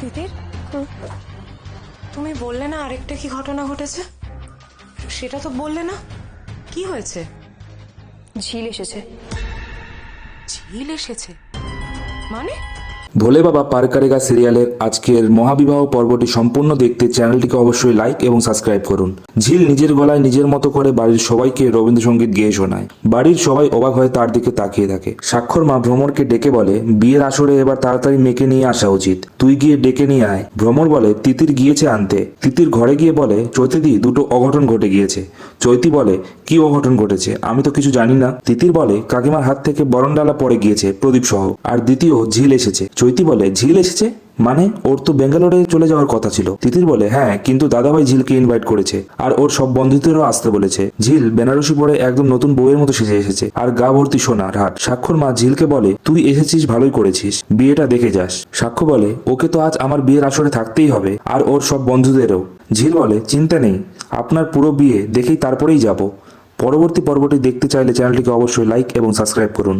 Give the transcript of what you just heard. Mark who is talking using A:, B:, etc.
A: তিতির, তুমি বললে না আরেকটা কি ঘটনা ঘটেছে? সেটা তো বললে না, কি হয়েছে?
B: ঝিল এসেছে।
A: ঝিল এসেছে মানে?
C: ভোলে বাবা পার করেগা সিরিয়ালের আজকের মহাবিবাহ পর্বটি সম্পূর্ণ দেখতে চ্যানেলটিকে অবশ্যই লাইক এবং সাবস্ক্রাইব করুন। ঝিল নিজের গলায় নিজের মতো করে বাড়ির সবাইকে রবীন্দ্রসঙ্গীত গেয়ে শোনায়। বাড়ির সবাই অবাক হয়ে তার দিকে তাকিয়ে থাকে। স্বাক্ষর মা ভ্রমরকে ডেকে বলে, বিয়ের আসরে এবার তাড়াতাড়ি মেয়েকে নিয়ে আসা উচিত, তুই গিয়ে ডেকে নিয়ে আয়। ভ্রমর বলে তিতির গিয়েছে আনতে। তিতির ঘরে গিয়ে বলে, চৈতিদি দুটো অঘটন ঘটে গিয়েছে। চৈতি বলে, কি অঘটন ঘটেছে? আমি তো কিছু জানি না। তিতির বলে, কাকিমার হাত থেকে বরণডালা পড়ে গিয়েছে প্রদীপ সহ, আর দ্বিতীয় ঝিল এসেছে। চৈতি বলে, ঝিল এসেছে মানে? ওর তো বেঙ্গালোরে চলে যাওয়ার কথা ছিল। তিতির বলে, হ্যাঁ, কিন্তু দাদাভাই ঝিলকে ইনভাইট করেছে আর ওর সব বন্ধুদেরও আসতে বলেছে। ঝিল বেনারসি পরে একদম নতুন বউয়ের মতো সেজে এসেছে আর গা ভর্তি সোনার হার। স্বাক্ষর মা ঝিলকে বলে, তুই এসেছিস ভালোই করেছিস, বিয়েটা দেখে যাস। সাক্ষ্য বলে, ওকে তো আজ আমার বিয়ের আসরে থাকতেই হবে, আর ওর সব বন্ধুদেরও। ঝিল বলে, চিন্তা নেই, আপনার পুরো বিয়ে দেখেই তারপরেই যাব। পরবর্তী পর্বটি দেখতে চাইলে চ্যানেলটিকে অবশ্যই লাইক এবং সাবস্ক্রাইব করুন।